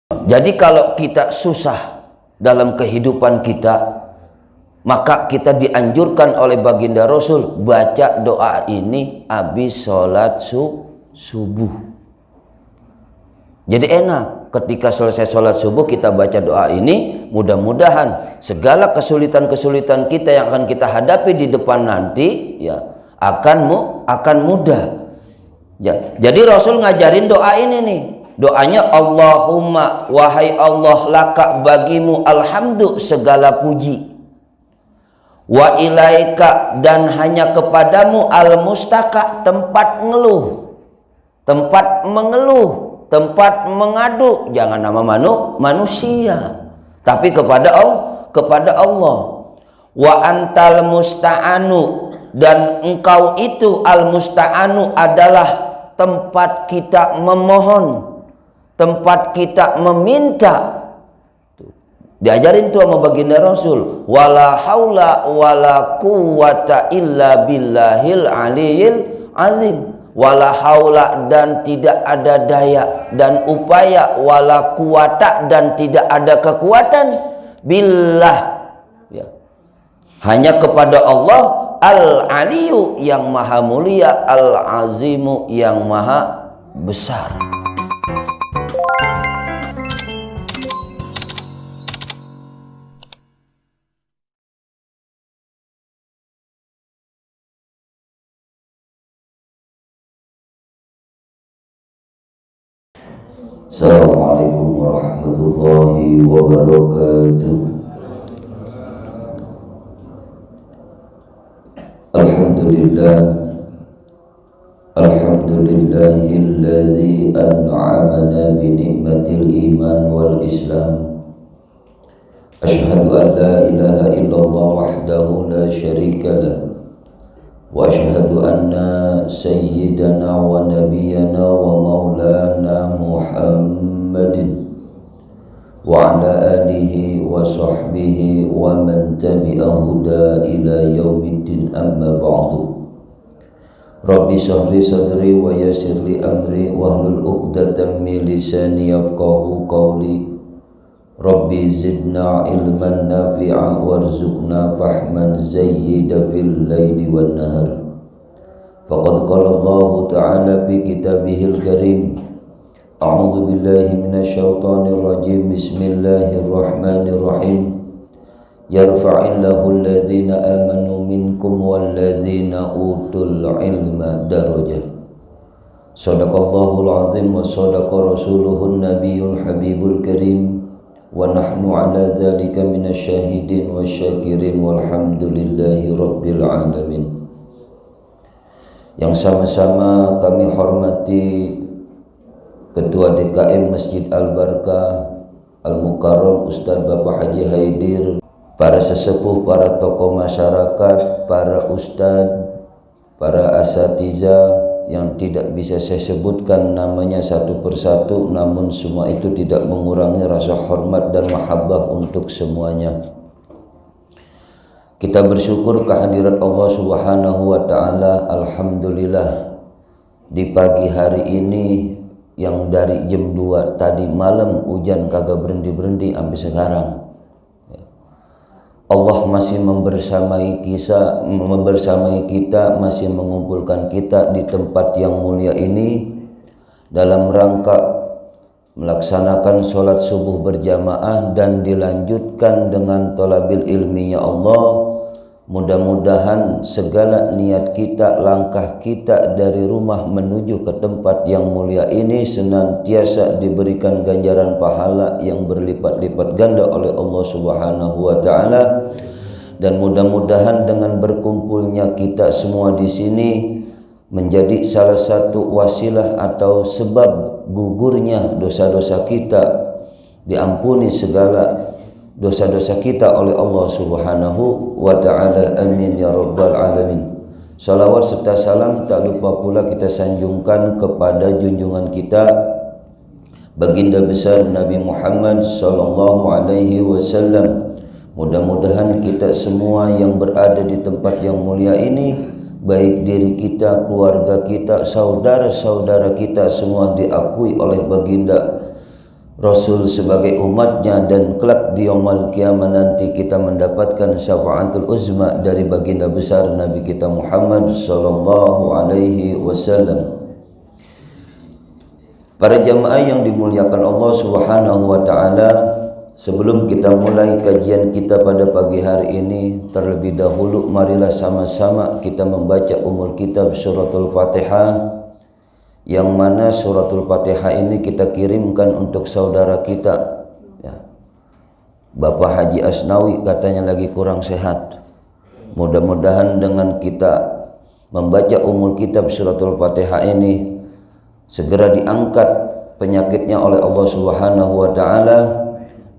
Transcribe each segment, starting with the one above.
Jadi kalau kita susah dalam kehidupan kita, maka kita dianjurkan oleh baginda Rasul baca doa ini habis sholat subuh. Jadi enak ketika selesai sholat subuh kita baca doa ini, mudah-mudahan segala kesulitan-kesulitan kita yang akan kita hadapi di depan nanti ya akan mudah. Ya, jadi Rasul ngajarin doa ini nih. Doanya Allahumma, wahai Allah, laka bagimu alhamdu segala puji. Wa ilaika, dan hanya kepadamu al-mustaka, tempat ngeluh, tempat mengeluh, tempat mengadu. Jangan nama manusia, tapi kepada Allah. Wa antal musta'anu, dan engkau itu al-musta'anu adalah tempat kita memohon, tempat kita meminta. Diajarin tuh sama baginda Rasul, wala haula wala quwata illa billahil aliyil azim. Wala haula, dan tidak ada daya dan upaya, wala quwata, dan tidak ada kekuatan, billah ya, hanya kepada Allah al-aliyu yang maha mulia, al-azimu yang maha besar. Assalamualaikum warahmatullahi wabarakatuh. Alhamdulillahilladzi an'amana bi ni'matil iman wal islam. Asyhadu an la ilaha illallah wahdahu la syarika lah. Wa asyhadu anna sayyidana wa nabiyyana wa maulana Muhammadin wa ala alihi wa sahbihi wa man tabi'a huda ila yaumiddin, amma ba'du. Rabbi shrah sadri wa yassir li amri wahlul 'uqdatam min lisani yafqahu qawli. Rabbi zidna ilman nafi'a warzuqna fahman zayyida fil laili wan nahar. Faqad qala Allah ta'ala fi kitabihil karim, a'udzu billahi minasy syaithanir rajim, bismillahirrahmanirrahim. Yarfa'illahu alladhina amanu minkum walladhina utul ilma darajat. Shadaqallahul azim wa shadaqa rasuluhun nabiyul habibul karim. Wa nahnu ala dzalika minasyahidin wasyakirin walhamdulillahi rabbil alamin. Yang sama-sama kami hormati Ketua DKM Masjid Al-Barkah Al-Mukarram Ustadz Bapak Haji Haidir, para sesepuh, para tokoh masyarakat, para ustadz, para asatidzah yang tidak bisa saya sebutkan namanya satu persatu, namun semua itu tidak mengurangi rasa hormat dan mahabbah untuk semuanya. Kita bersyukur kehadirat Allah Subhanahu wa ta'ala. Alhamdulillah, di pagi hari ini yang dari jam 2 tadi malam hujan kagak berhenti-berhenti sampai sekarang, Allah masih membersamai kita, masih mengumpulkan kita di tempat yang mulia ini dalam rangka melaksanakan sholat subuh berjamaah dan dilanjutkan dengan thalabil ilminya Allah. Mudah-mudahan segala niat kita, langkah kita dari rumah menuju ke tempat yang mulia ini senantiasa diberikan ganjaran pahala yang berlipat-lipat ganda oleh Allah Subhanahu wa ta'ala. Dan mudah-mudahan dengan berkumpulnya kita semua di sini menjadi salah satu wasilah atau sebab gugurnya dosa-dosa kita, diampuni segala dosa-dosa kita oleh Allah Subhanahu wa ta'ala. Amin ya rabbal alamin. Salawat serta salam tak lupa pula kita sanjungkan kepada junjungan kita baginda besar Nabi Muhammad sallallahu alaihi wasallam. Mudah-mudahan kita semua yang berada di tempat yang mulia ini, baik diri kita, keluarga kita, saudara-saudara kita, semua diakui oleh baginda Rasul sebagai umatnya, dan kelak di yaumul qiyamah nanti kita mendapatkan syafaatul uzma dari baginda besar Nabi kita Muhammad sallallahu alaihi wasallam. Para jamaah yang dimuliakan Allah Subhanahu wa taala, sebelum kita mulai kajian kita pada pagi hari ini, terlebih dahulu marilah sama-sama kita membaca kitab suratul Fatihah, yang mana suratul Fatihah ini kita kirimkan untuk saudara kita ya. Bapak Haji Asnawi katanya lagi kurang sehat. Mudah-mudahan dengan kita membaca kitab suratul Fatihah ini segera diangkat penyakitnya oleh Allah Subhanahu wa taala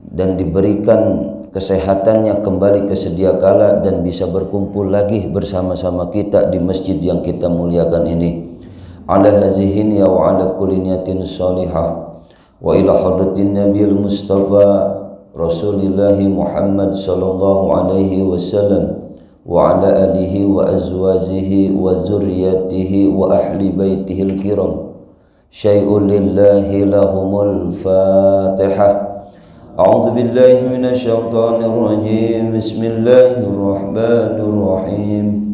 dan diberikan kesehatannya kembali ke sedia kala dan bisa berkumpul lagi bersama-sama kita di masjid yang kita muliakan ini. Ala hazihin ya wa ala kulli niyatin salihah wa ila hadratin nabiyil mustafa rasulillahi Muhammad sallallahu alaihi wasallam wa ala alihi wa azwajihi wa zurriyatihi wa ahli baitihil kiram syai'un lillahi lahumul fatihah. A'udzu billahi minasyaitonir rajim. Bismillahirrahmanirrahim.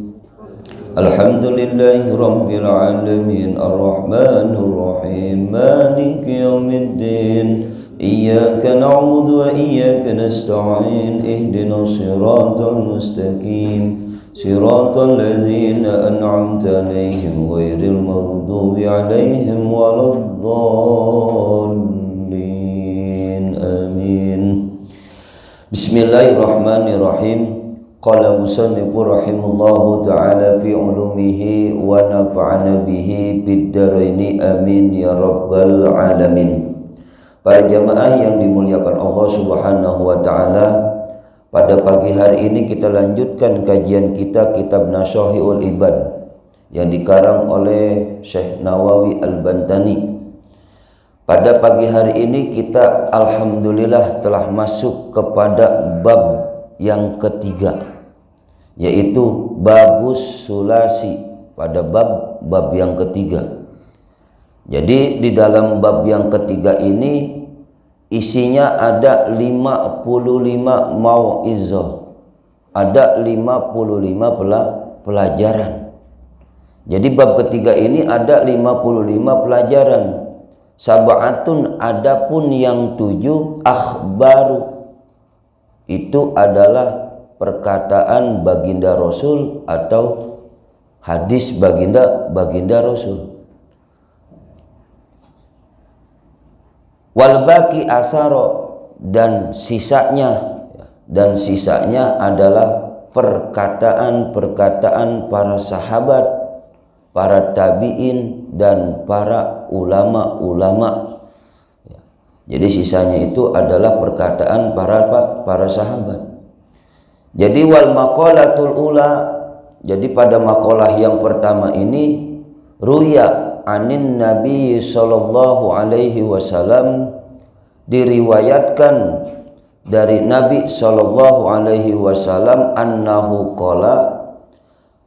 Alhamdulillahi rabbil alamin arrahmanir rahim maliki yaumiddin iyyaka na'budu wa iyyaka nasta'in ihdinas siratal mustaqim siratal ladzina an'amta 'alaihim ghairil maghdubi 'alaihim waladdallin amin. Bismillahirrahmanirrahim. Qala musannifu rahimahullahu ta'ala fi ulumihi wa nafa'ana bihi bid-dharaini amin ya rabbal alamin. Para jamaah yang dimuliakan Allah Subhanahu wa taala, pada pagi hari ini kita lanjutkan kajian kita kitab Nashahihul Ibad yang dikarang oleh Syekh Nawawi Al-Bantani. Pada pagi hari ini kita alhamdulillah telah masuk kepada bab yang ketiga, yaitu babus sulasi, pada bab yang ketiga. Jadi di dalam bab yang ketiga ini isinya ada 55 mau'izah, ada 55 pelajaran. Jadi bab ketiga ini ada 55 pelajaran. Sab'atun, adapun yang 7 akhbaru, itu adalah perkataan baginda Rasul atau hadis baginda Rasul. Wal baqi asaro, dan sisanya adalah perkataan-perkataan para sahabat, para tabi'in dan para ulama-ulama. Jadi sisanya itu adalah perkataan para sahabat. Jadi wal maqalatul ula, jadi pada maqalah yang pertama ini ruya anin Nabi sallallahu alaihi wasallam, diriwayatkan dari Nabi sallallahu alaihi wasallam annahu qala,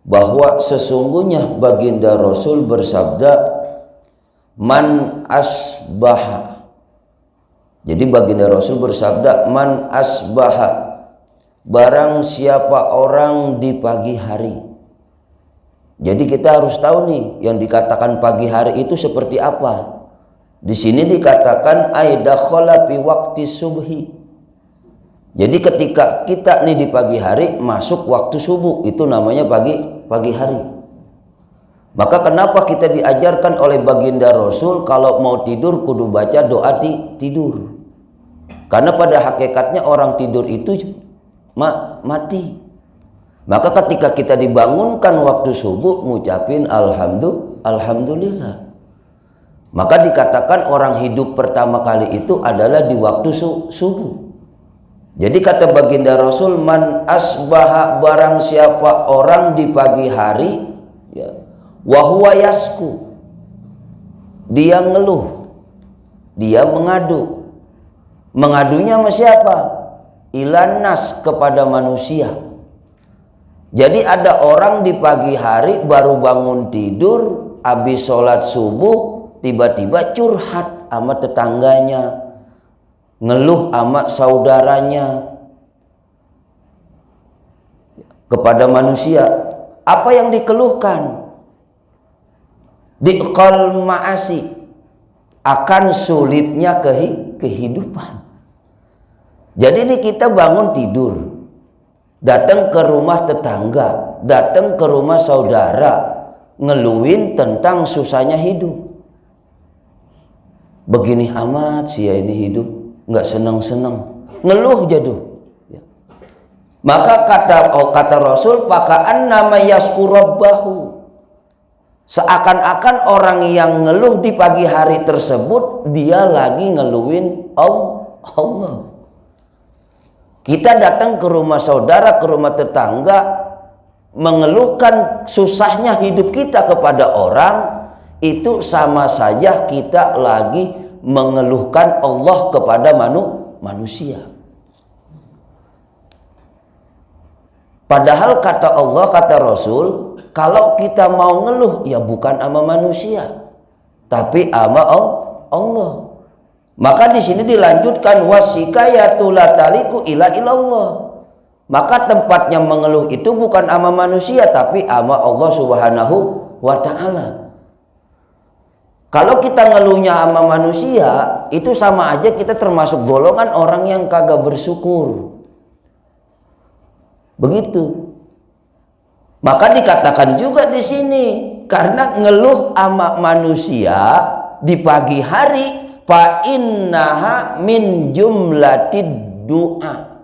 bahwa sesungguhnya baginda Rasul bersabda, man asbaha. Jadi baginda Rasul bersabda, man asbaha, barang siapa orang di pagi hari. Jadi kita harus tahu nih yang dikatakan pagi hari itu seperti apa. Di sini dikatakan aidakhala fi waqti subhi. Jadi ketika kita nih di pagi hari masuk waktu subuh, itu namanya pagi hari. Maka kenapa kita diajarkan oleh baginda Rasul kalau mau tidur kudu baca doa tidur? Karena pada hakikatnya orang tidur itu mati. Maka ketika kita dibangunkan waktu subuh, ngucapin alhamdulillah. Maka dikatakan orang hidup pertama kali itu adalah di waktu subuh. Jadi kata baginda Rasul, man asbaha, barang siapa orang di pagi hari, ya, wa huwa yasku, dia ngeluh, dia mengadu. Mengadunya sama siapa? Ilanas, kepada manusia. Jadi ada orang di pagi hari baru bangun tidur, habis sholat subuh, tiba-tiba curhat sama tetangganya, ngeluh sama saudaranya kepada manusia. Apa yang dikeluhkan? Diqal ma'asi, akan sulitnya kehidupan. Jadi ini kita bangun tidur, datang ke rumah tetangga, datang ke rumah saudara, ngeluhin tentang susahnya hidup. Begini amat sih ya ini hidup, nggak senang-senang, ngeluh jatuh. Maka kata Rasul, pakaan nama yaskurabbahu, seakan-akan orang yang ngeluh di pagi hari tersebut dia lagi ngeluhin Allah. Kita datang ke rumah saudara, ke rumah tetangga, mengeluhkan susahnya hidup kita kepada orang, itu sama saja kita lagi mengeluhkan Allah kepada manusia. Padahal kata Allah, kata Rasul, kalau kita mau ngeluh ya bukan sama manusia, tapi sama Allah. Maka di sini dilanjutkan wasikayatu la taliku ila ilallah. Maka tempatnya mengeluh itu bukan sama manusia, tapi sama Allah Subhanahu wa ta'ala. Kalau kita ngeluhnya sama manusia, itu sama aja kita termasuk golongan orang yang kagak bersyukur. Begitu. Maka dikatakan juga di sini, karena ngeluh sama manusia di pagi hari, fa innaha min jumlatid du'a.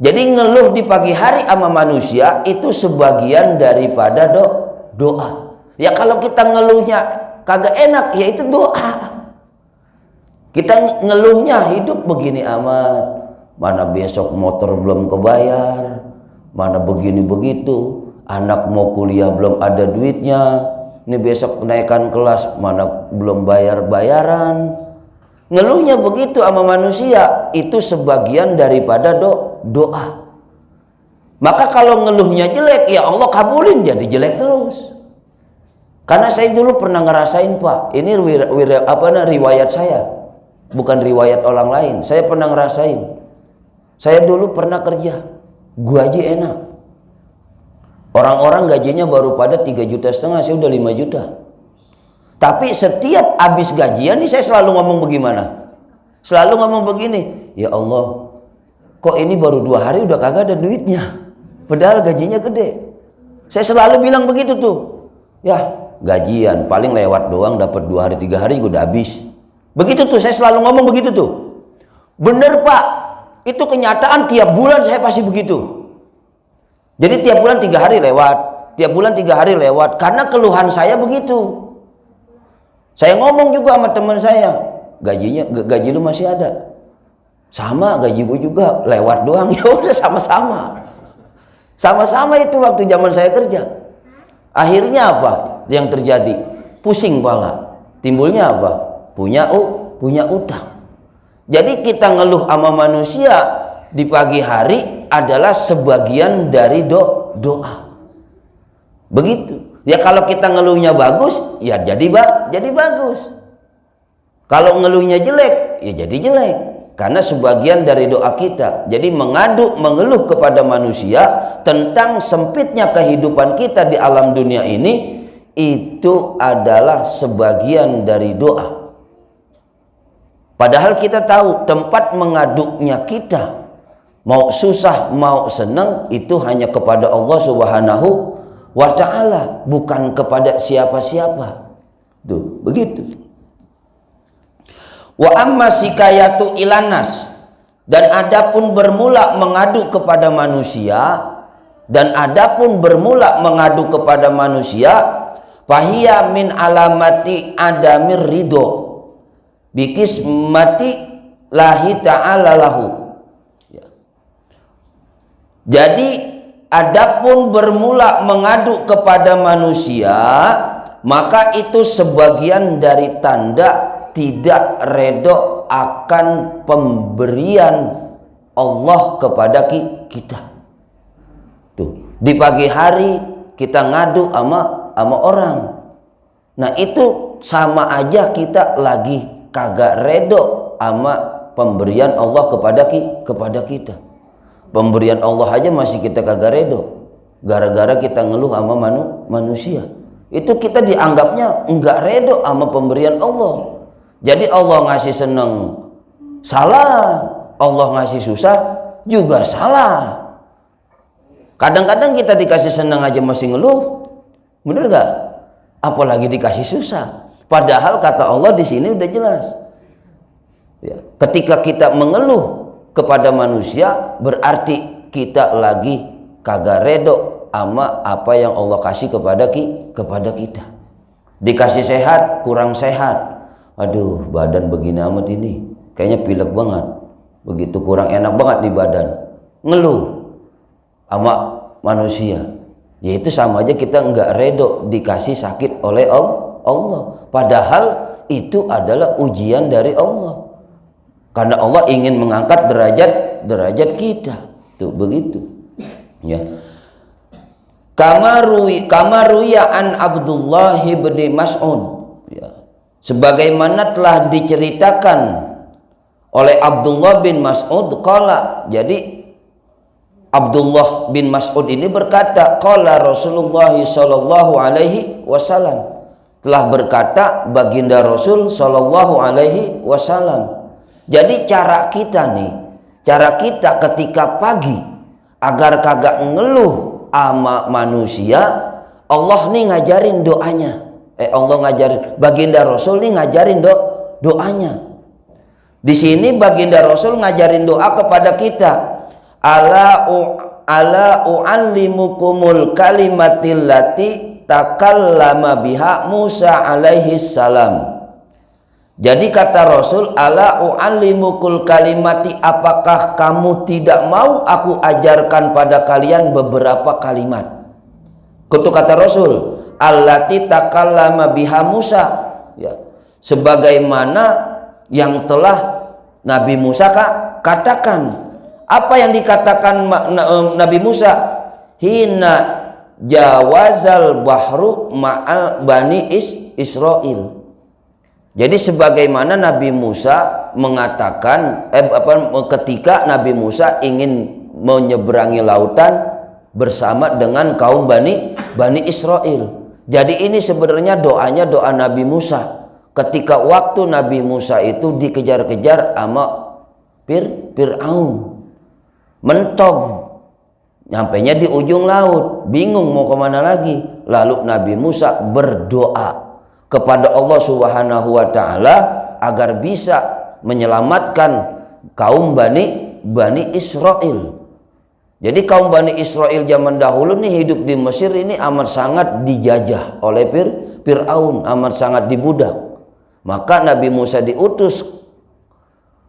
Jadi ngeluh di pagi hari sama manusia itu sebagian daripada doa. Ya kalau kita ngeluhnya kagak enak, ya itu doa. Kita ngeluhnya hidup begini amat, mana besok motor belum kebayar, mana begini begitu, anak mau kuliah belum ada duitnya, ini besok kenaikan kelas mana belum bayar-bayaran. Ngeluhnya begitu sama manusia, itu sebagian daripada doa. Maka kalau ngeluhnya jelek, ya Allah kabulin jadi jelek terus. Karena saya dulu pernah ngerasain, Pak, ini riwayat saya, bukan riwayat orang lain. Saya pernah ngerasain. Saya dulu pernah kerja, gaji enak. Orang-orang gajinya baru pada 3,5 juta, saya udah 5 juta. Tapi setiap habis gajian nih saya selalu ngomong bagaimana? Selalu ngomong begini, ya Allah, kok ini baru 2 hari udah kagak ada duitnya, padahal gajinya gede. Saya selalu bilang begitu tuh. Ya gajian paling lewat doang, dapat 2 hari 3 hari udah habis. Begitu tuh saya selalu ngomong begitu tuh. Bener Pak, itu kenyataan tiap bulan saya pasti begitu. Jadi tiap bulan 3 hari lewat, tiap bulan 3 hari lewat, karena keluhan saya begitu. Saya ngomong juga sama teman saya, gaji lu masih ada? Sama, gaji gue juga lewat doang. Ya udah sama-sama. Sama-sama itu waktu zaman saya kerja. Akhirnya apa yang terjadi? Pusing kepala. Timbulnya apa? Punya utang. Jadi kita ngeluh sama manusia di pagi hari adalah sebagian dari doa. Begitu. Ya kalau kita ngeluhnya bagus, ya jadi bagus. Kalau ngeluhnya jelek, ya jadi jelek. Karena sebagian dari doa kita. Jadi mengeluh kepada manusia tentang sempitnya kehidupan kita di alam dunia ini, itu adalah sebagian dari doa. Padahal kita tahu tempat mengaduknya kita, mau susah mau senang, itu hanya kepada Allah Subhanahu wa ta'ala, bukan kepada siapa-siapa. Tuh, begitu. Wa amma sikayatu ilanas, dan adapun bermula mengadu kepada manusia, dan adapun bermula mengadu kepada manusia, fahiya min alamati adamir ridho bikismati lahi ta'ala lahu. Jadi adapun bermula mengadu kepada manusia, maka itu sebagian dari tanda tidak redho akan pemberian Allah kepada kita. Tuh, di pagi hari kita ngadu sama orang. Nah, itu sama aja kita lagi kagak redho ama pemberian Allah kepada kita. Pemberian Allah aja masih kita kagak redo, gara-gara kita ngeluh sama manusia. Itu kita dianggapnya enggak redo sama pemberian Allah. Jadi Allah ngasih seneng salah, Allah ngasih susah juga salah. Kadang-kadang kita dikasih senang aja masih ngeluh, bener gak? Apalagi dikasih susah. Padahal kata Allah di sini udah jelas. Ya, ketika kita mengeluh kepada manusia, berarti kita lagi kagak redo sama apa yang Allah kasih kepada kita. Dikasih sehat, kurang sehat. Aduh, badan begini amat ini, kayaknya pilek banget. Begitu kurang enak banget di badan, ngeluh sama manusia, yaitu sama aja kita nggak redo dikasih sakit oleh Allah. Padahal itu adalah ujian dari Allah, karena Allah ingin mengangkat derajat kita. Tuh begitu ya. Kamaruya an Abdullah bin Mas'ud ya. Sebagaimana telah diceritakan oleh Abdullah bin Mas'ud qala, jadi Abdullah bin Mas'ud ini berkata, qala Rasulullah sallallahu alaihi wasallam, telah berkata baginda Rasul sallallahu alaihi wasallam. Jadi cara kita ketika pagi agar kagak ngeluh ama manusia, Allah nih ngajarin doanya. Allah ngajarin, baginda Rasul nih ngajarin doanya. Di sini baginda Rasul ngajarin doa kepada kita. Ala u'allimukumul kalimatil lati takallama biha Musa alaihi salam. Jadi kata Rasul, ala u'allimukul kalimati, apakah kamu tidak mau aku ajarkan pada kalian beberapa kalimat? Itu kata Rasul, allati takallama biha Musa, ya, sebagaimana yang telah Nabi Musa katakan. Apa yang dikatakan Nabi Musa? Hina jawazal bahru ma'al bani Israel. Jadi sebagaimana Nabi Musa mengatakan ketika Nabi Musa ingin menyeberangi lautan bersama dengan kaum Bani Israel. Jadi ini sebenarnya doanya doa Nabi Musa ketika waktu Nabi Musa itu dikejar-kejar sama Fir'aun. Mentok, nyampainya di ujung laut, bingung mau kemana lagi. Lalu Nabi Musa berdoa kepada Allah Subhanahu wa Ta'ala agar bisa menyelamatkan kaum Bani Israel. Jadi kaum Bani Israel zaman dahulu nih hidup di Mesir ini amat sangat dijajah oleh Fir'aun, amat sangat dibudak. Maka Nabi Musa diutus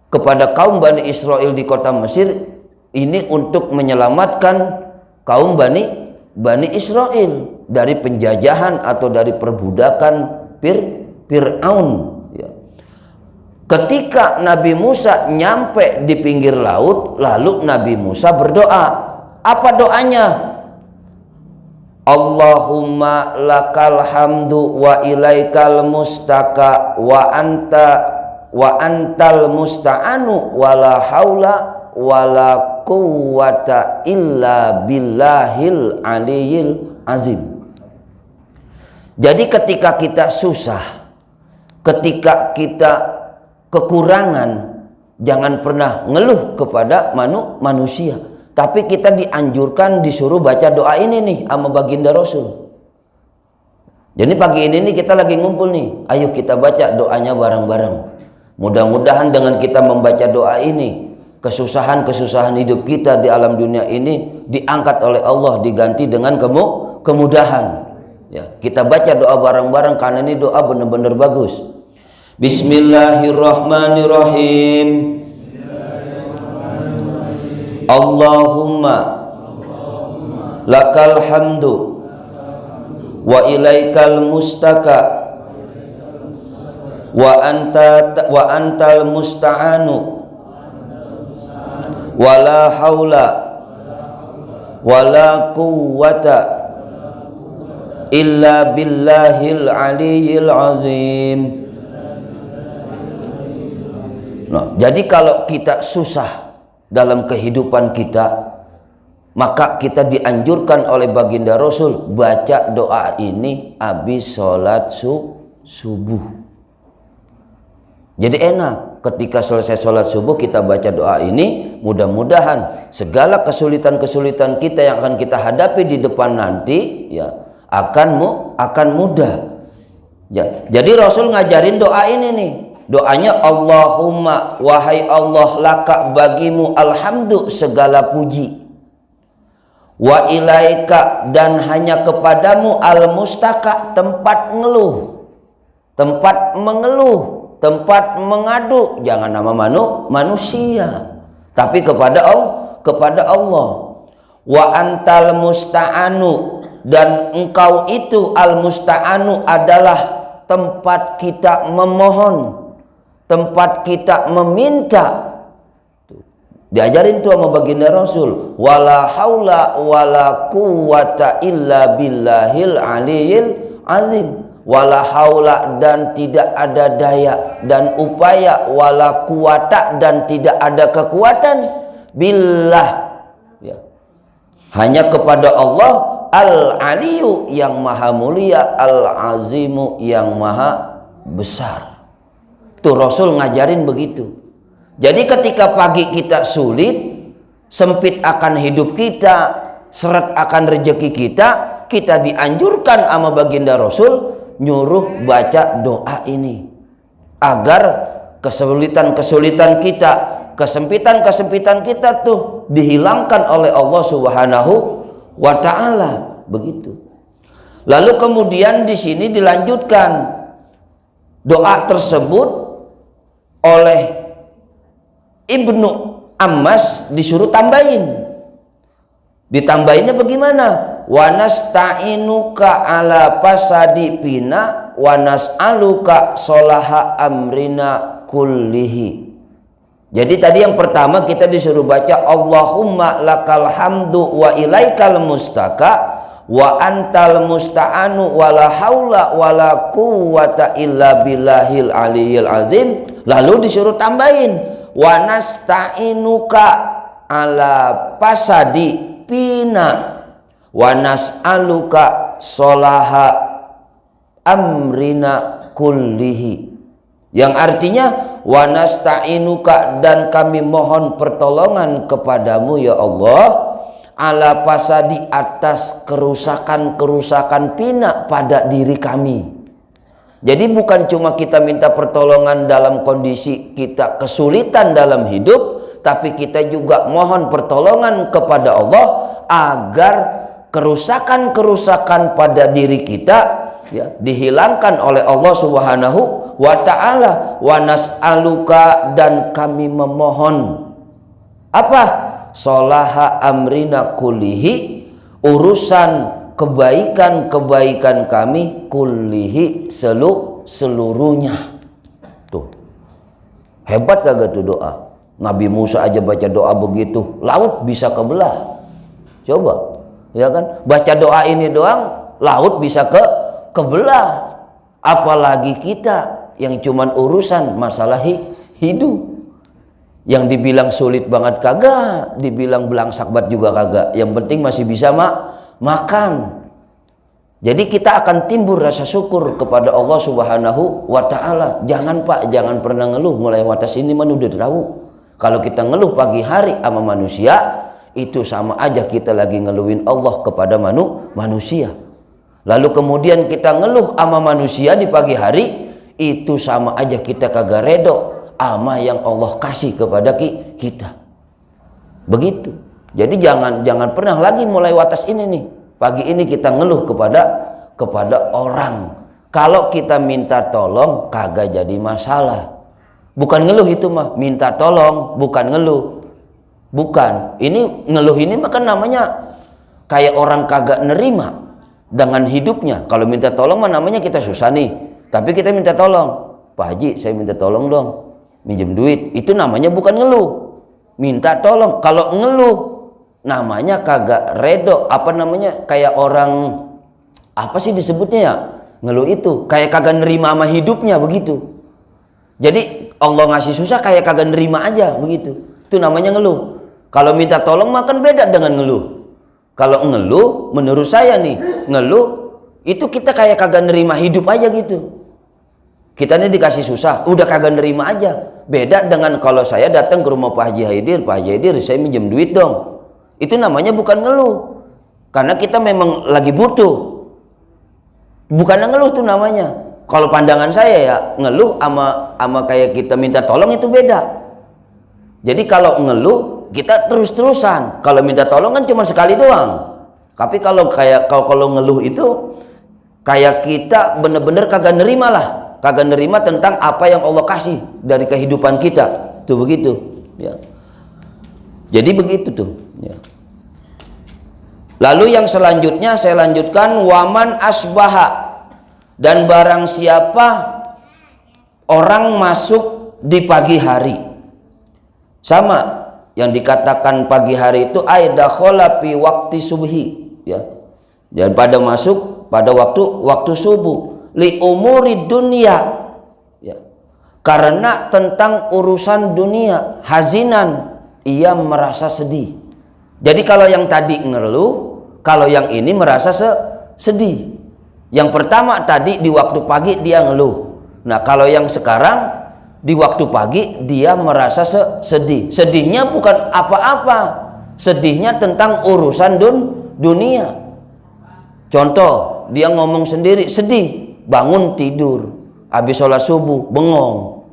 kepada kaum Bani Israel di kota Mesir ini untuk menyelamatkan kaum Bani Israel dari penjajahan atau dari perbudakan Fir'aun. Ya. Ketika Nabi Musa nyampe di pinggir laut, lalu Nabi Musa berdoa. Apa doanya? Allahumma lakal hamdu wa ilaikal mustaka wa antal musta'anu wala haula wala quwwata illa billahil aliyil azim. Jadi ketika kita susah, ketika kita kekurangan, jangan pernah ngeluh kepada manusia. Tapi kita dianjurkan disuruh baca doa ini nih sama baginda Rasul. Jadi pagi ini nih kita lagi ngumpul nih, ayo kita baca doanya bareng-bareng. Mudah-mudahan dengan kita membaca doa ini, kesusahan-kesusahan hidup kita di alam dunia ini diangkat oleh Allah, diganti dengan kemudahan. Ya, kita baca doa bareng-bareng karena ini doa benar-benar bagus. Bismillahirrahmanirrahim. Allahumma lakal hamdu wa ilaikal mustaka wa antal musta'anu wala haula wala quwwata illa billahil aliyil azim. Nah, jadi kalau kita susah dalam kehidupan kita, maka kita dianjurkan oleh baginda Rasul baca doa ini habis sholat subuh. Jadi enak ketika selesai sholat subuh kita baca doa ini, mudah-mudahan segala kesulitan-kesulitan kita yang akan kita hadapi di depan nanti ya akan mudah. Ya, jadi Rasul ngajarin doa ini nih. Doanya Allahumma, wahai Allah, laka bagimu alhamdu segala puji. Wa ilaika, dan hanya kepadamu al-mustaka, tempat ngeluh, tempat mengeluh, tempat mengadu. Jangan nama manusia, tapi kepada Allah. Wa antal musta'anu, dan engkau itu al-musta'anu adalah tempat kita memohon, tempat kita meminta. Diajarin tuh sama baginda Rasul, wala haula wala quwata illa billahil aliyil azim. Wala haula, dan tidak ada daya dan upaya, wala quwata, dan tidak ada kekuatan, billah ya, hanya kepada Allah al-aliyu yang maha mulia, al-azimu yang maha besar. Tuh Rasul ngajarin begitu. Jadi ketika pagi kita sulit, sempit akan hidup kita, seret akan rezeki kita, kita dianjurkan sama baginda Rasul nyuruh baca doa ini agar kesulitan-kesulitan kita, kesempitan-kesempitan kita tuh dihilangkan oleh Allah Subhanahu wa ta'ala. Begitu. Lalu kemudian di sini dilanjutkan doa tersebut oleh Ibnu Ammas, disuruh tambahin. Ditambahinnya bagaimana? Wa nasta'inuka ala fasadi pina wa nas'aluka solaha amrina kullihi. Jadi tadi yang pertama kita disuruh baca Allahumma lakal hamdu wa ilaikal mustaka wa antal musta'anu wa la haula wa la quwata illa billahil aliyil azim. Lalu disuruh tambahin wa nasta'inuka ala fasadi pina wa nas'aluka solaha amrina kullihi, yang artinya wa nasta'inuka, dan kami mohon pertolongan kepadamu ya Allah, ala fasadi, atas kerusakan-kerusakan pina pada diri kami. Jadi bukan cuma kita minta pertolongan dalam kondisi kita kesulitan dalam hidup, tapi kita juga mohon pertolongan kepada Allah agar kerusakan-kerusakan pada diri kita ya dihilangkan oleh Allah Subhanahu wa ta'ala. Wa nas'aluka, dan kami memohon apa? Solaha amrina kullihi, urusan kebaikan-kebaikan kami, kullihi, seluruhnya. Tuh hebat kagak tuh doa? Nabi Musa aja baca doa begitu, laut bisa kebelah. Coba, ya kan? Baca doa ini doang, laut bisa kebelah. Apalagi kita yang cuman urusan masalah hidup. Yang dibilang sulit banget kagak, dibilang belangsak banget juga kagak. Yang penting masih bisa makan. Jadi kita akan timbul rasa syukur kepada Allah Subhanahu wa ta'ala. Jangan Pak, jangan pernah ngeluh. Mulai watas ini mah udah tahu. Kalau kita ngeluh pagi hari sama manusia, itu sama aja kita lagi ngeluhin Allah kepada manusia. Lalu kemudian kita ngeluh sama manusia di pagi hari, itu sama aja kita kagak redo ama yang Allah kasih kepada kita. Begitu. Jadi jangan pernah lagi mulai watas ini nih. Pagi ini kita ngeluh kepada orang. Kalau kita minta tolong kagak jadi masalah. Bukan ngeluh itu mah, minta tolong, bukan ngeluh. Bukan. Ini ngeluh ini mah kan namanya kayak orang kagak nerima dengan hidupnya. Kalau minta tolong mah namanya kita susah nih. Tapi kita minta tolong. Pak Haji, saya minta tolong dong. Minjem duit. Itu namanya bukan ngeluh. Minta tolong. Kalau ngeluh namanya kagak redo. Apa namanya? Kayak orang, apa sih disebutnya ya? Ngeluh itu kayak kagak nerima sama hidupnya begitu. Jadi Allah ngasih susah kayak kagak nerima aja begitu. Itu namanya ngeluh. Kalau minta tolong makan beda dengan ngeluh. Kalau ngeluh, menurut saya nih, ngeluh itu kita kayak kagak nerima hidup aja gitu. Kita nih dikasih susah, udah kagak nerima aja. Beda dengan kalau saya datang ke rumah Pak Haji Haidir, Pak Haji Haidir saya minjem duit dong. Itu namanya bukan ngeluh. Karena kita memang lagi butuh. Bukan ngeluh tuh namanya. Kalau pandangan saya ya, ngeluh sama kayak kita minta tolong itu beda. Jadi kalau ngeluh kita terus-terusan. Kalau minta tolong kan cuma sekali doang. Tapi kalau ngeluh itu kayak kita bener-bener kagak nerima lah. Kagak nerima tentang apa yang Allah kasih dari kehidupan kita. Tuh begitu, ya. Jadi begitu tuh, ya. Lalu yang selanjutnya saya lanjutkan, waman asbaha, dan barang siapa orang masuk di pagi hari. Sama yang dikatakan pagi hari itu aidakhala fi waqti subhi, ya. Dan pada masuk pada waktu subuh li umuri dunia, ya. Karena tentang urusan dunia, hazinan, ia merasa sedih. Jadi kalau yang tadi ngeluh, kalau yang ini merasa sedih. Yang pertama tadi di waktu pagi dia ngeluh. Nah kalau yang sekarang di waktu pagi dia merasa sedih. Sedihnya bukan apa-apa, sedihnya tentang urusan dunia. Contoh, dia ngomong sendiri sedih, bangun tidur, habis sholat subuh bengong.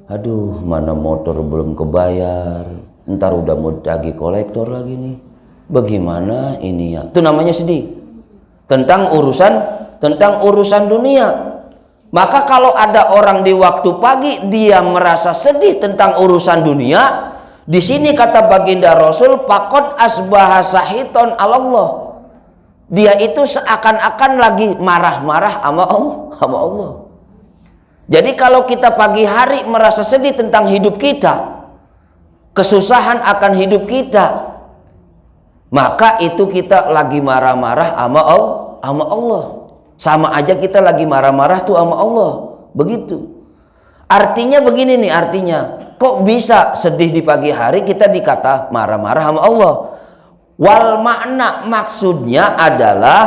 Aduh, mana motor belum kebayar, ntar udah mau tagih kolektor lagi nih. Bagaimana ini ya? Itu namanya sedih tentang urusan dunia. Maka kalau ada orang di waktu pagi dia merasa sedih tentang urusan dunia, di sini kata baginda Rasul, faqad asbaha sahiton Allah. Dia itu seakan-akan lagi marah-marah sama Allah. Jadi kalau kita pagi hari merasa sedih tentang hidup kita, kesusahan akan hidup kita, maka itu kita lagi marah-marah sama Allah. Sama aja kita lagi marah-marah tuh sama Allah. Begitu. Artinya begini nih, artinya kok bisa sedih di pagi hari kita dikata marah-marah sama Allah. Wal makna, maksudnya adalah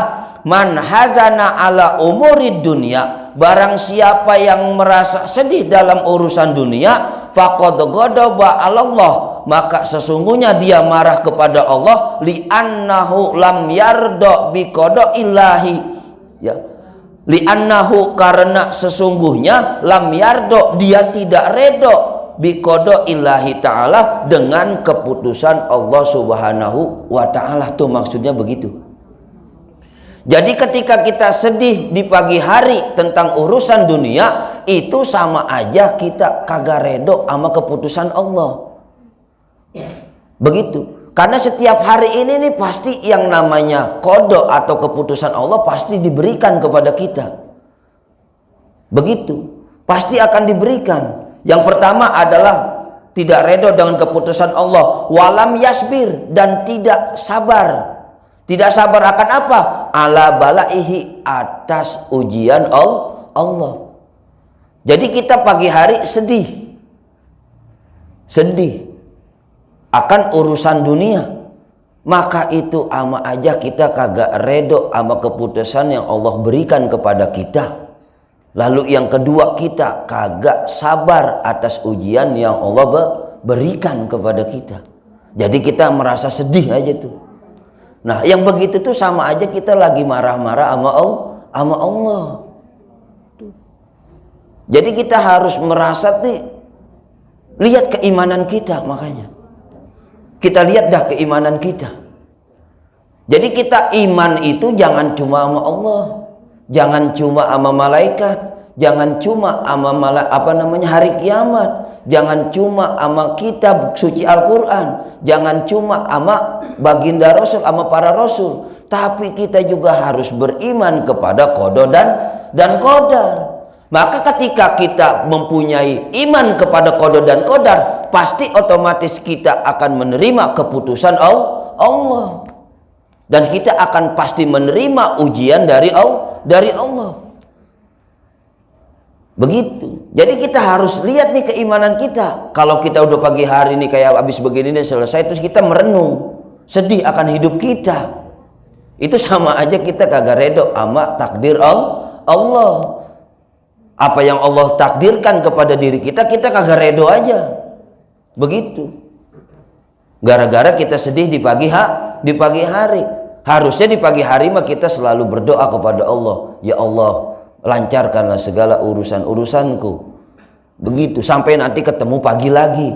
man hazana ala umuri dunia, barang siapa yang merasa sedih dalam urusan dunia, faqad ghadaba Allah, maka sesungguhnya dia marah kepada Allah, li'annahu lam yarda biqada illahi, ya, li'annahu, karena sesungguhnya lam yarda, dia tidak redha biqada illahi ta'ala, dengan keputusan Allah subhanahu wa ta'ala. Tuh maksudnya begitu. Jadi ketika kita sedih di pagi hari tentang urusan dunia, itu sama aja kita kagak redho sama keputusan Allah. Begitu. Karena setiap hari ini nih pasti yang namanya qada atau keputusan Allah pasti diberikan kepada kita. Begitu. Pasti akan diberikan. Yang pertama adalah tidak redho dengan keputusan Allah, walam yasbir, dan tidak sabar. Tidak sabar akan apa? Ala balaihi, atas ujian Allah. Jadi kita pagi hari sedih akan urusan dunia, maka itu ama aja kita kagak redho sama keputusan yang Allah berikan kepada kita. Lalu yang kedua, kita kagak sabar atas ujian yang Allah berikan kepada kita. Jadi kita merasa sedih aja tuh. Nah yang begitu tuh sama aja kita lagi marah-marah sama Allah. Jadi kita harus merasa nih, lihat keimanan kita. Makanya kita lihat dah keimanan kita. Jadi kita iman itu jangan cuma sama Allah, jangan cuma sama malaikat, jangan cuma sama hari kiamat, jangan cuma sama kitab suci Al-Quran, jangan cuma sama baginda Rasul, sama para Rasul, tapi kita juga harus beriman kepada qada dan qadar. Maka ketika kita mempunyai iman kepada qada dan qadar, pasti otomatis kita akan menerima keputusan Allah, dan kita akan pasti menerima ujian dari Allah. Begitu. Jadi kita harus lihat nih keimanan kita. Kalau kita udah pagi hari nih kayak habis begini nih selesai, terus kita merenung, sedih akan hidup kita, itu sama aja kita kagak redo sama takdir Allah. Apa yang Allah takdirkan kepada diri kita, kita kagak redo aja. Begitu. Gara-gara kita sedih di pagi hari. Harusnya di pagi hari mah kita selalu berdoa kepada Allah, ya Allah, lancarkanlah segala urusan-urusanku. Begitu sampai nanti ketemu pagi lagi.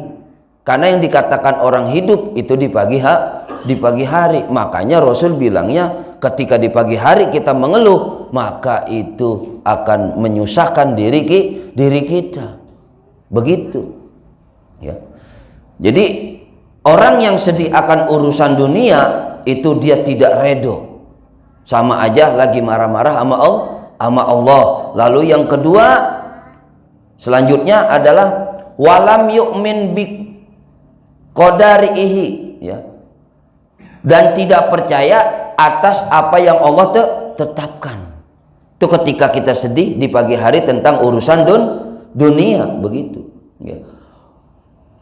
Karena yang dikatakan orang hidup itu di pagi hari. Makanya Rasul bilangnya ketika di pagi hari kita mengeluh, maka itu akan menyusahkan diri kita. Begitu. Ya. Jadi orang yang sedih akan urusan dunia itu dia tidak redo. Sama aja lagi marah-marah sama Allah. Lalu yang kedua selanjutnya adalah walam yu'min bi qadarihi, ya. Dan tidak percaya atas apa yang Allah tetapkan. Itu ketika kita sedih di pagi hari tentang urusan dunia, begitu, ya.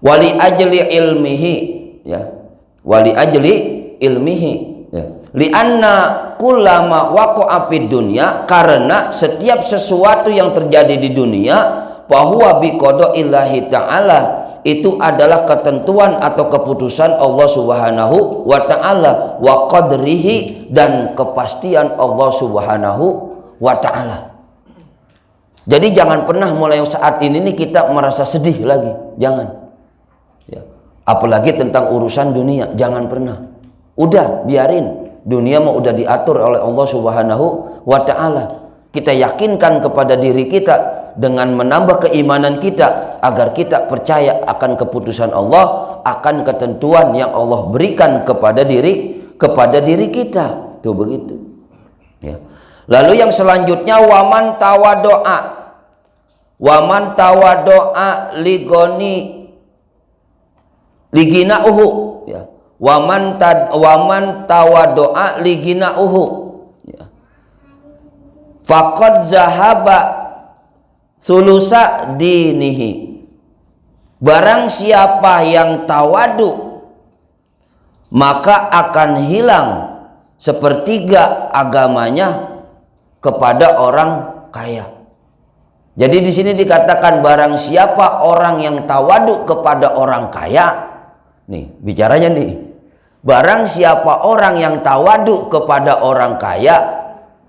Wali ajli ilmihi, ya. Wali ajli ilmihi, ya. Lianna kullama waqa'a fid dunya, karena setiap sesuatu yang terjadi di dunia bahwa bi qada'illahi ta'ala, itu adalah ketentuan atau keputusan Allah Subhanahu wa ta'ala, wa qadrihi, dan kepastian Allah Subhanahu wa ta'ala. Jadi jangan pernah mulai saat ini nih kita merasa sedih lagi, jangan, ya. Apalagi tentang urusan dunia, jangan pernah. Udah biarin, dunia mau udah diatur oleh Allah Subhanahu wa ta'ala. Kita yakinkan kepada diri kita dengan menambah keimanan kita agar kita percaya akan keputusan Allah, akan ketentuan yang Allah berikan kepada diri kita. Tuh begitu, ya. Lalu yang selanjutnya waman tawadoa liginauhu, ya. Waman tawadoa liginauhu, ya. Faqad zahaba sulusa dinihi. Barang siapa yang tawadu, maka akan hilang sepertiga agamanya kepada orang kaya. Jadi di sini dikatakan barang siapa orang yang tawadu kepada orang kaya. Nih, bicaranya nih. Barang siapa orang yang tawadu kepada orang kaya,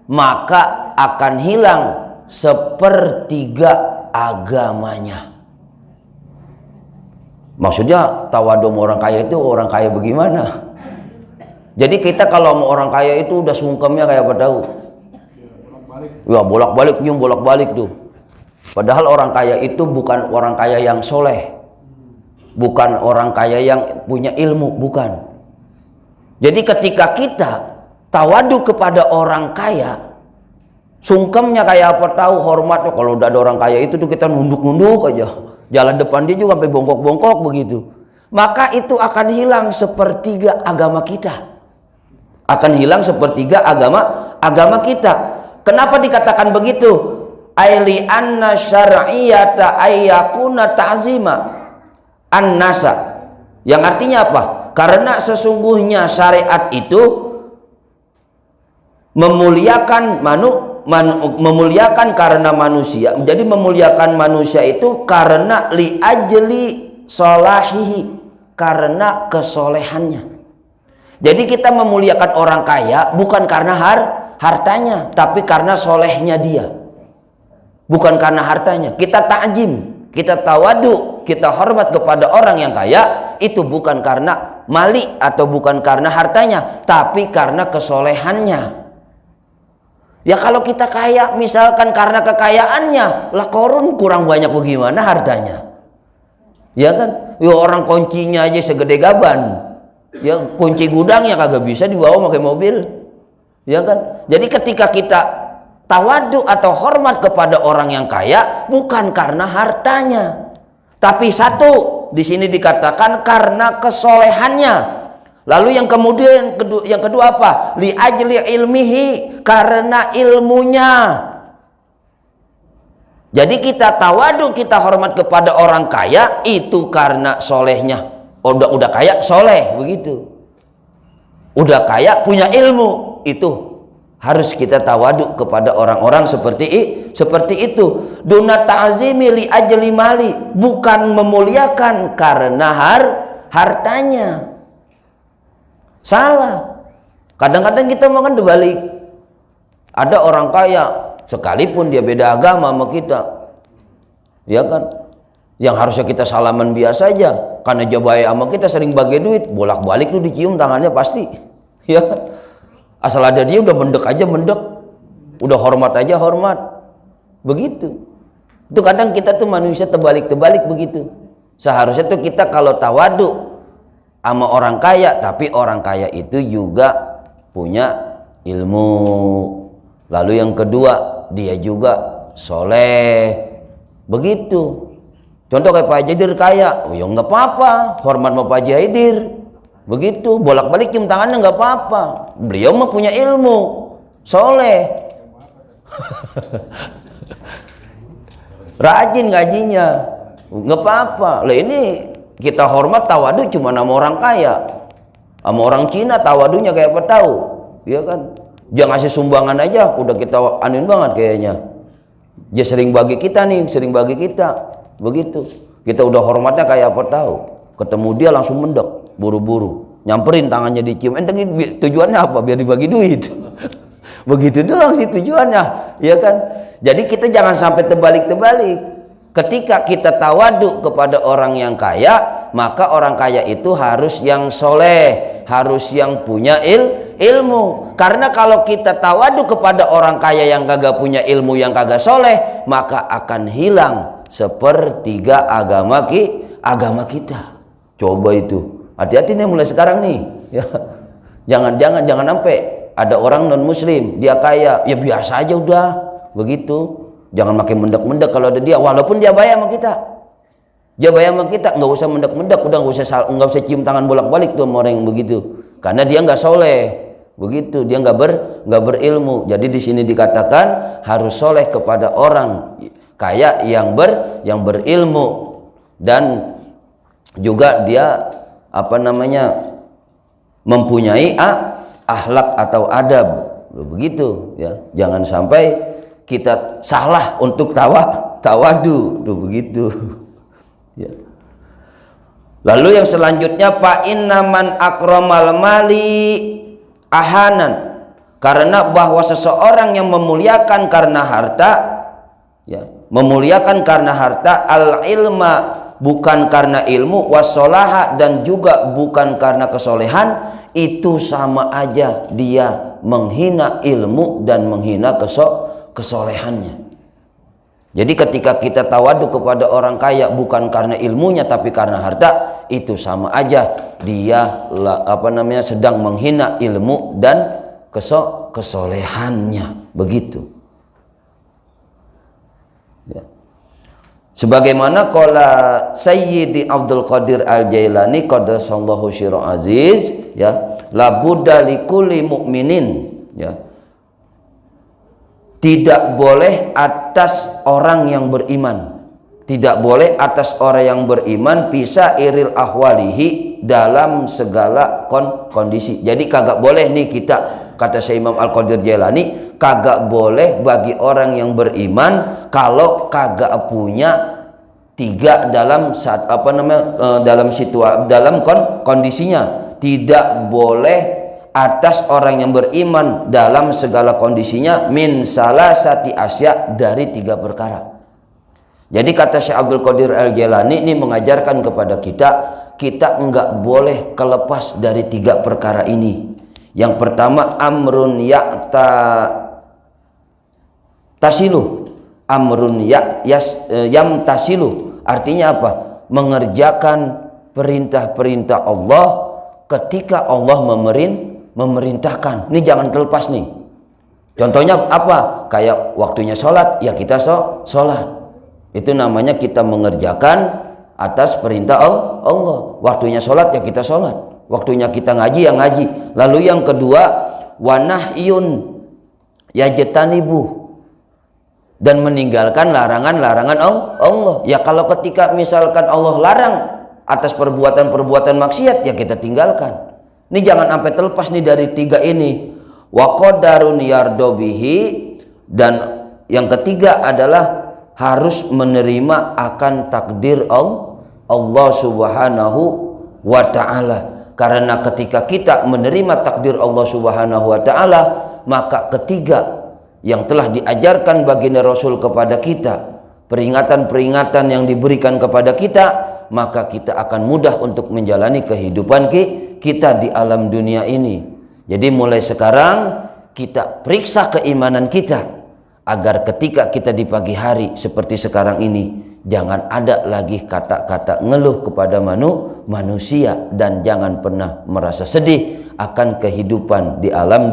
maka akan hilang sepertiga agamanya. Maksudnya tawadu sama orang kaya itu orang kaya bagaimana? Jadi kita kalau mau orang kaya itu udah sungkemnya kayak apa tahu? Ya bolak-balik nyium bolak-balik tuh. Padahal orang kaya itu bukan orang kaya yang soleh, bukan orang kaya yang punya ilmu, bukan. Jadi ketika kita tawadu kepada orang kaya, sungkemnya kayak apa tahu, hormatnya. Kalau udah ada orang kaya itu tuh kita nunduk-nunduk aja, jalan depan dia juga sampai bongkok-bongkok begitu. Maka itu akan hilang sepertiga agama kita, akan hilang sepertiga agama kita. Kenapa dikatakan begitu? Aili anna syar'iyata ayyakuna ta'zima an-nasa, yang artinya apa? Karena sesungguhnya syariat itu memuliakan memuliakan karena manusia. Jadi memuliakan manusia itu karena li ajli solahihi, karena kesolehannya. Jadi kita memuliakan orang kaya bukan karena hartanya, tapi karena solehnya dia, bukan karena hartanya. Kita ta'jim, kita tawadu, kita hormat kepada orang yang kaya itu bukan karena mali atau bukan karena hartanya, tapi karena kesolehannya. Ya kalau kita kaya misalkan karena kekayaannya, lah korun kurang banyak bagaimana hartanya? Ya kan? Ya orang kuncinya aja segede gaban. Ya kunci gudangnya kagak bisa dibawa pakai mobil. Ya kan? Jadi ketika kita tawadu atau hormat kepada orang yang kaya bukan karena hartanya, tapi satu di sini dikatakan karena kesolehannya. Lalu yang kemudian yang kedua apa? Li ajli ilmihi, karena ilmunya. Jadi kita tawadu, kita hormat kepada orang kaya itu karena solehnya. Udah kaya, soleh, begitu. Udah kaya, punya ilmu, itu harus kita tawadu kepada orang-orang seperti itu. Duna ta'zimi li ajli mali, bukan memuliakan karena hartanya. Salah. Kadang-kadang kita makan dibalik. Ada orang kaya, sekalipun dia beda agama sama kita, ya kan, yang harusnya kita salaman biasa aja, karena dia baik sama kita, sering bagi duit, bolak-balik tuh dicium tangannya pasti, ya kan? Asal ada dia udah mendek aja mendek, udah hormat aja hormat, begitu. Itu kadang kita tuh manusia terbalik-terbalik begitu. Seharusnya tuh kita kalau tawadu sama orang kaya, tapi orang kaya itu juga punya ilmu. Lalu yang kedua, dia juga soleh, begitu. Contoh kayak Pak Haji kaya, ya nggak apa-apa, hormat sama Pak Haji, begitu. Bolak-balik cium tangannya nggak apa-apa. Beliau mah punya ilmu, soleh, rajin ngajinya, nggak apa-apa. Lah ini kita hormat tawadu cuma sama orang kaya, sama orang Cina tawadunya kayak apa tahu, ya kan? Jangan ngasih sumbangan aja, udah kita anuin banget kayaknya. Dia sering bagi kita nih, begitu. Kita udah hormatnya kayak apa tahu. Ketemu dia langsung mendek, buru-buru, nyamperin tangannya dicium. Tujuannya apa? Biar dibagi duit. Begitu doang sih tujuannya, ya kan? Jadi kita jangan sampai terbalik-terbalik. Ketika kita tawadu kepada orang yang kaya, maka orang kaya itu harus yang soleh, harus yang punya ilmu. Karena kalau kita tawadu kepada orang kaya yang kagak punya ilmu, yang kagak soleh, maka akan hilang sepertiga agama kita. Coba itu, hati-hati nih mulai sekarang nih, ya. Jangan sampai ada orang non muslim dia kaya, ya biasa aja udah, begitu. Jangan makin mendek-mendek kalau ada dia, walaupun dia bayar sama kita. Dia bayar sama kita, nggak usah mendek-mendek, udah nggak usah cium tangan bolak-balik tuh sama orang yang begitu. Karena dia nggak soleh, begitu. Dia nggak berilmu. Jadi di sini dikatakan harus soleh kepada orang kaya yang berilmu, dan juga dia mempunyai akhlak atau adab, begitu ya. Jangan sampai kita salah untuk tawadu tuh, begitu ya. Lalu yang selanjutnya, fa inna man akramal mali ahanan, karena bahwa seseorang yang memuliakan karena harta, ya, memuliakan karena harta, al ilma, bukan karena ilmu, wassolaha, dan juga bukan karena kesolehan, itu sama aja dia menghina ilmu dan menghina kesolehannya. Jadi ketika kita tawadu kepada orang kaya bukan karena ilmunya tapi karena harta, itu sama aja dia sedang menghina ilmu dan kesolehannya, begitu ya. Sebagaimana qala Sayyidi Abdul Qadir Al-Jailani qaddasallahu sirra aziz, ya, la budda likulli mu'minin, ya, tidak boleh atas orang yang beriman, tidak boleh atas orang yang beriman bisa iril ahwalihi, dalam segala kondisi. Jadi kagak boleh nih kita, kata Syekh Imam Al-Qadir Jailani, kagak boleh bagi orang yang beriman kalau kagak punya tiga dalam saat dalam kondisinya. Tidak boleh atas orang yang beriman dalam segala kondisinya, min salasati asya, dari tiga perkara. Jadi kata Syekh Abdul Qadir Al-Jailani ini mengajarkan kepada kita enggak boleh kelepas dari tiga perkara ini. Yang pertama, amrun tasilu, amrun yam tasilu, artinya apa? Mengerjakan perintah-perintah Allah ketika Allah memerintahkan. Ini jangan terlepas nih. Contohnya apa? Kayak waktunya sholat, ya kita sholat. Itu namanya kita mengerjakan atas perintah Allah. Waktunya sholat, ya kita sholat. Waktunya kita ngaji, ya ngaji. Lalu yang kedua, wanahyun yajtanibu, dan meninggalkan larangan-larangan Allah. Ya kalau ketika misalkan Allah larang atas perbuatan-perbuatan maksiat, ya kita tinggalkan. Ini jangan sampai terlepas nih dari tiga ini. Wa qadarun yardo bihi, dan yang ketiga adalah harus menerima akan takdir Allah Subhanahu wa ta'ala. Karena ketika kita menerima takdir Allah Subhanahu wa ta'ala, maka ketiga yang telah diajarkan baginda Rasul kepada kita, peringatan-peringatan yang diberikan kepada kita, maka kita akan mudah untuk menjalani kehidupan kita di alam dunia ini. Jadi mulai sekarang kita periksa keimanan kita, agar ketika kita di pagi hari seperti sekarang ini, jangan ada lagi kata-kata ngeluh kepada manusia, dan jangan pernah merasa sedih akan kehidupan di alam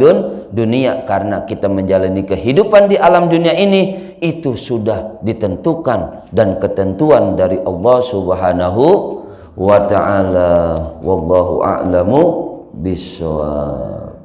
dunia. Karena kita menjalani kehidupan di alam dunia ini itu sudah ditentukan dan ketentuan dari Allah Subhanahu wa ta'ala. Wallahu a'lamu bishawab.